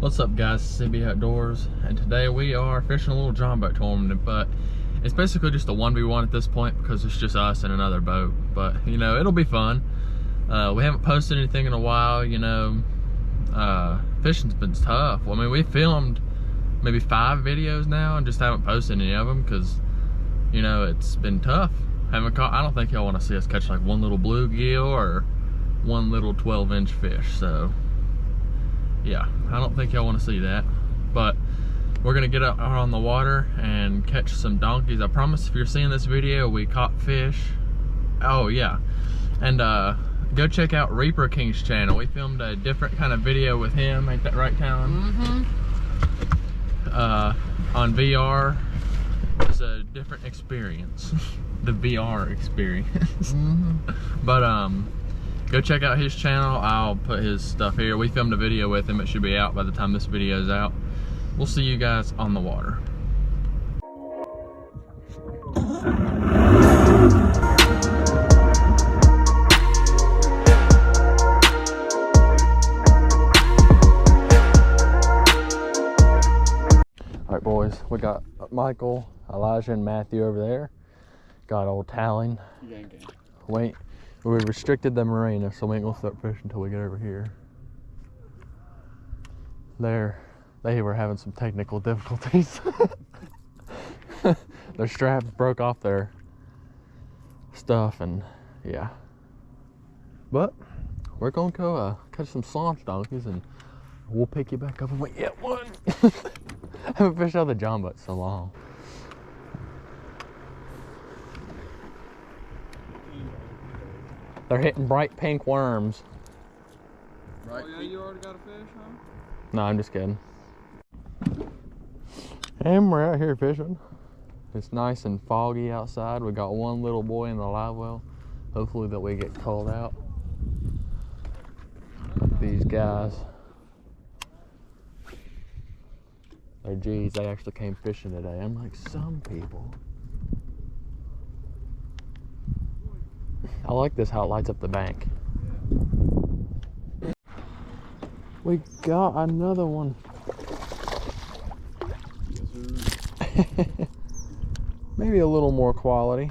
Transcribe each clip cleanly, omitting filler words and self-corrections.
What's up, guys? CB Outdoors, and today we are fishing a little John boat tournament, but it's basically just a 1v1 at this point because it's just us and another boat. But you know, it'll be fun. We haven't posted anything in a while. You know, fishing's been tough. I mean, we filmed maybe 5 videos now and just haven't posted any of them because, you know, it's been tough. Haven't caught. I don't think y'all want to see us catch like one little bluegill or one little 12-inch fish. So yeah, I don't think y'all want to see that, but we're gonna get out on the water and catch some donkeys. I promise, if you're seeing this video, we caught fish. Oh yeah, and go check out Reaper King's channel. We filmed a different kind of video with him. Ain't that right, Talon? On VR. It's a different experience. The VR experience. But go check out his channel. I'll put his stuff here. We filmed a video with him. It should be out by the time this video is out. We'll see you guys on the water. All right, boys, we got Michael, Elijah, and Matthew over there. Got old Talon. Wait. We restricted the marina, so we ain't gonna start fishing until we get over here. They were having some technical difficulties. Their straps broke off their stuff, and yeah. But we're gonna go catch some saunch donkeys, and we'll pick you back up when we get one. I haven't fished out the John boat so long. They're hitting bright pink worms. Right. Oh yeah, you already got a fish, huh? No, I'm just kidding. And we're out here fishing. It's nice and foggy outside. We got one little boy in the live well. Hopefully that we get called out. These guys. Oh geez, they actually came fishing today. I'm like, some people. I like this, how it lights up the bank. We got another one. Maybe a little more quality.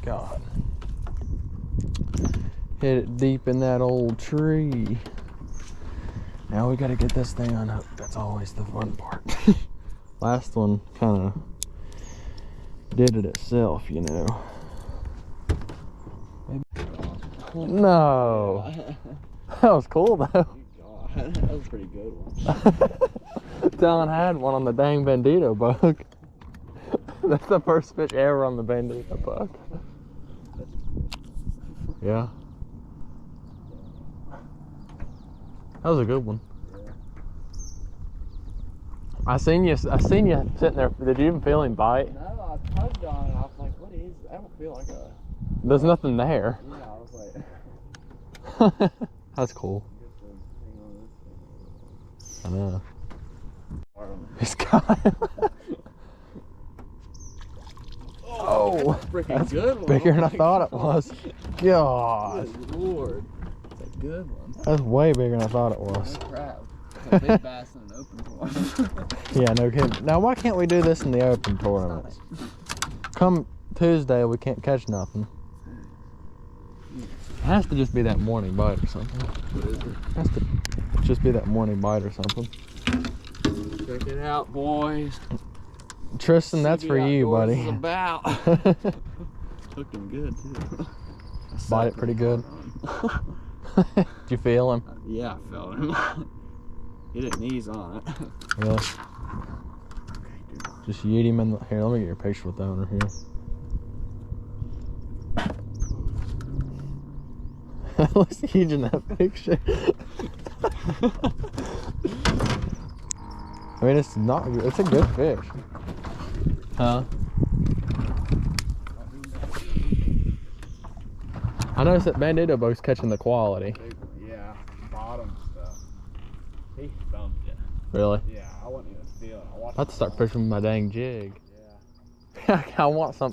God. Hit it deep in that old tree. Now we gotta get this thing unhooked. That's always the fun part. Last one kind of did it itself, you know. No. That was cool though. God, that was a pretty good one. Talon had one on the dang Bandito bug. That's the first fish ever on the Bandito bug. Yeah. That was a good one. I seen you sitting there. Did you even feel him bite? No, I tugged on it. I was like, what is it? I don't feel like a... There's nothing there. Yeah, I was like... That's cool. I know. He's got him. Oh, freaking good one. Bigger than I thought it was. God. Good Lord. It's a good one. That's way bigger than I thought it was. No crap. A big bass in an open tournament. Yeah, no kidding. Now, why can't we do this in the open tournaments? Come Tuesday, we can't catch nothing. It has to just be that morning bite or something. What is it? It has to just be that morning bite or something. Check it out, boys. Tristan, that's for you, buddy. Is about. Hooked him good too. Bite it pretty good. Did you feel him? Yeah, I felt him. He didn't ease on it. Really? Just yeet him in the... Here, let me get your picture with that one here. Looks huge in that picture. I mean, it's not... It's a good fish. Huh? I noticed that Bandito bug's catching the quality. Yeah, bottom stuff. He thumped it. Really? Yeah, I wasn't even feeling it. I have to start fishing with my dang jig. Yeah. I want to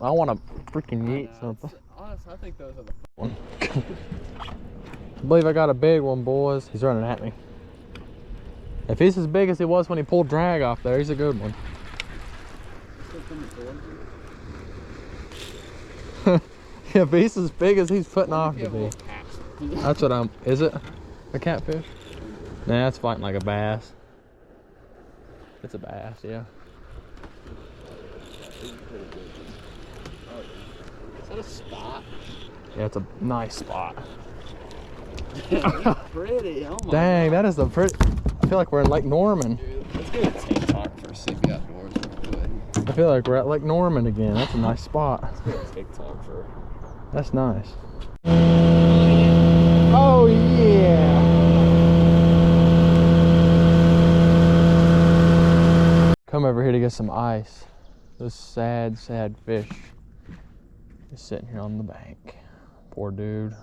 freaking eat something. Honestly, I think those are the One. I believe I got a big one, boys. He's running at me. If he's as big as he was when he pulled drag off there, he's a good one. Yeah, if he's as big as he's putting off to be. That's what I'm. Is it a catfish? Nah, it's fighting like a bass. It's a bass, yeah. Is that a spot? Yeah, it's a nice spot. Pretty. Oh my Dang, that is the pretty. I feel like we're in Lake Norman. Dude, let's get a TikTok for Sippy Outdoors real quick. I feel like we're at Lake Norman again. That's a nice spot. Let's get a TikTok for. That's nice. Oh yeah. Come over here to get some ice. This sad, sad fish is sitting here on the bank. Poor dude.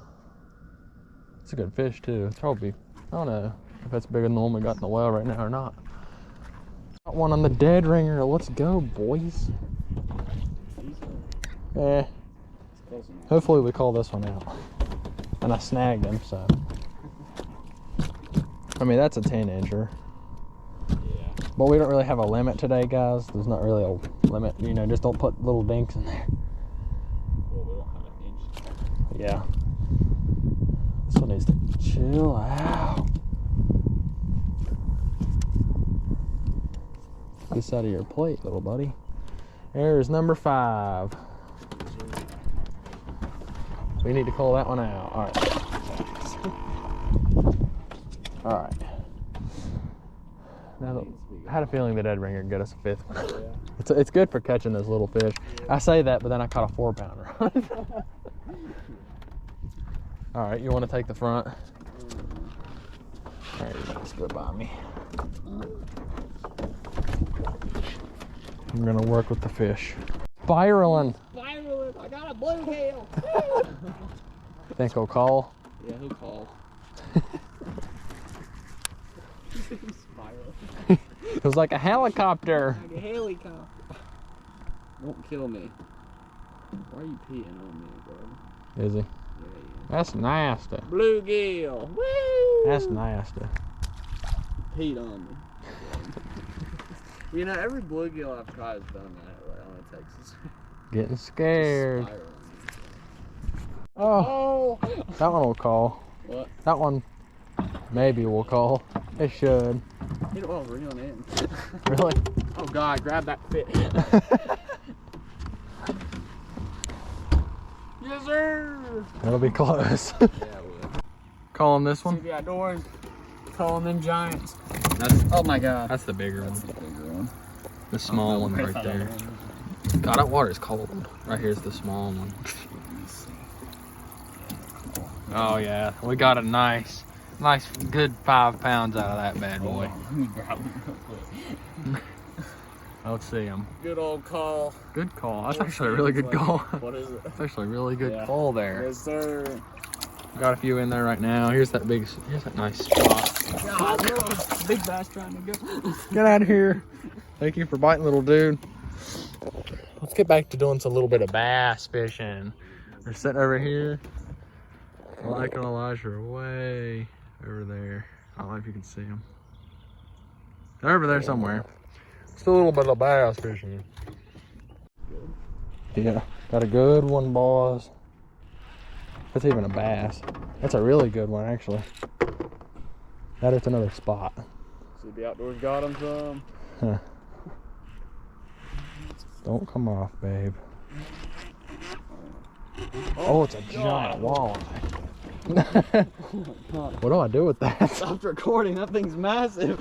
It's a good fish too. It's probably, I don't know if that's bigger than the one we got in the well right now or not. Got one on the dead ringer. Let's go, boys. Eh. Hopefully we call this one out. And I snagged him, so. I mean, that's a 10-incher. Yeah. But we don't really have a limit today, guys. There's not really a limit. You know, just don't put little dinks in there. Well, we don't have an inch. Yeah. This one needs to chill out. Get this out of your plate, little buddy. There's number 5. We need to call that one out. All right. All right. Now, I had a feeling the dead ringer would get us a 5th one. Yeah. It's good for catching those little fish. I say that, but then I caught a 4-pounder. All right, you want to take the front? All right, let's go by me. I'm gonna work with the fish. Spiraling. Spiraling. I got a bluegill. Think he'll call? Yeah, he'll call. Spiraling. It was like a helicopter. Like a helicopter. Don't kill me. Why are you peeing on me, bro? Is he? Yeah, That's nasty. yeah. Bluegill. Woo! That's nasty. Peed on me. You know, every bluegill I've caught has done that right on Texas. Getting scared. Spiraling. Oh, that one will call. What? That one maybe will call. It should. Hit it while reeling in. Really? Oh God, grab that fish. Yes, sir. It'll be close. Yeah, we will. Calling this one? Sippy Outdoors. Calling them giants. That's, oh my God. That's the bigger That's one. the bigger one. The small one right there. God, that water's cold. Right here's the small one. Oh yeah, we got a nice good 5 pounds out of that bad boy. Let me grab him real quick. Let's see him. Good old call. Good call. That's actually a really good call. What is it? That's actually a really good Yeah. call there. Yes, sir. Got a few in there right now. Here's that nice spot. God, little big bass trying to go. Get out of here. Thank you for biting, little dude. Let's get back to doing a little bit of bass fishing. They're sitting over here. Mike and Elijah are way over there. I don't know if you can see them. They're over there somewhere. Just a little bit of bass fishing. Yeah, got a good one, boys. That's even a bass. That's a really good one, actually. That is another spot. Sippy Outdoors got him some. Huh. Don't come off, babe. Oh, it's a giant walleye. What do I do with that? Stopped recording. That thing's massive.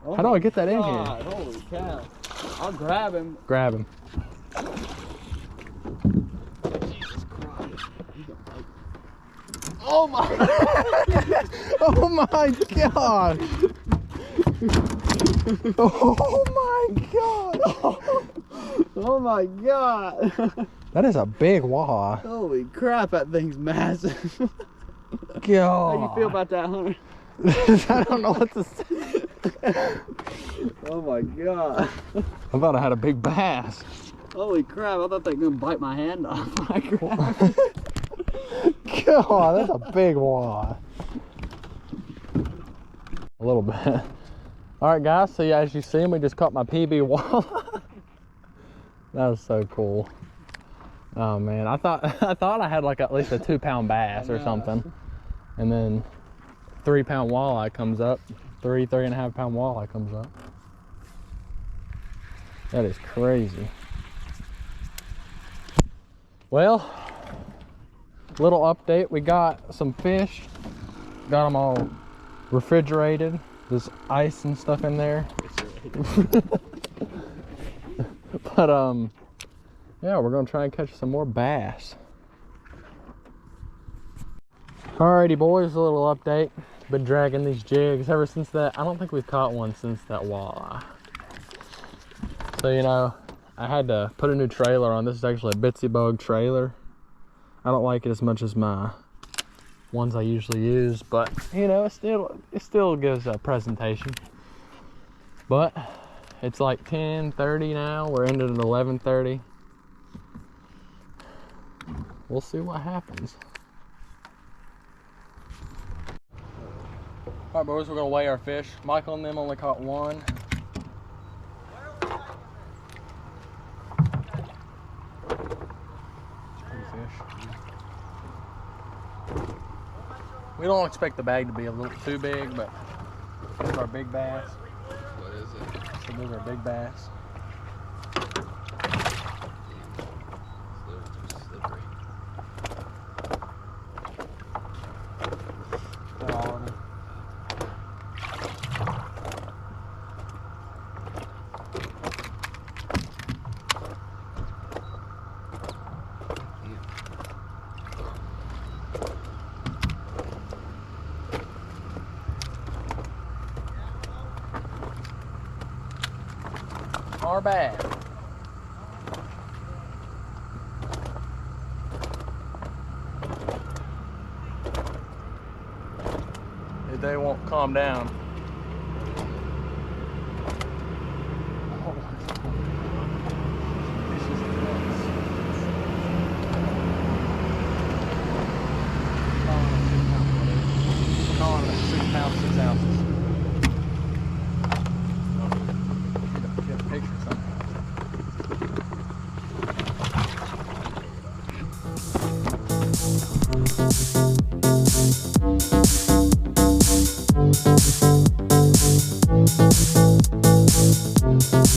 How do I get that in here? God, holy cow. I'll grab him. Grab him. Jesus Christ. He's gonna bite. Oh my. Oh my gosh! Oh my god! Oh my God. That is a big walleye. Holy crap, that thing's massive. God. How you feel about that, Hunter? I don't know what to say. Oh my God. I thought I had a big bass. Holy crap, I thought they were gonna bite my hand off when I grabbed it. God, that's a big walleye. A little bit. All right, guys. So as you see, we just caught my PB walleye. That was so cool. Oh man, I thought I had like at least a 2-pound bass or something, and then 3-pound walleye comes up, 3.5 pound walleye comes up. That is crazy. Well, little update. We got some fish. Got them all refrigerated. There's ice and stuff in there. But yeah, we're gonna try and catch some more bass. Alrighty boys, a little update. Been dragging these jigs ever since that. I don't think we've caught one since that walleye. So you know, I had to put a new trailer on. This is actually a Bitsy Bug trailer. I don't like it as much as my ones I usually use, but you know, it still gives a presentation. But it's like 10:30 now. We're ended at 11:30. We'll see what happens. All right, boys, we're gonna weigh our fish. Michael and them only caught one. We don't expect the bag to be a little too big, but those are our big bass. What is it? So those are big bass. It's slippery. Our bag. They won't calm down.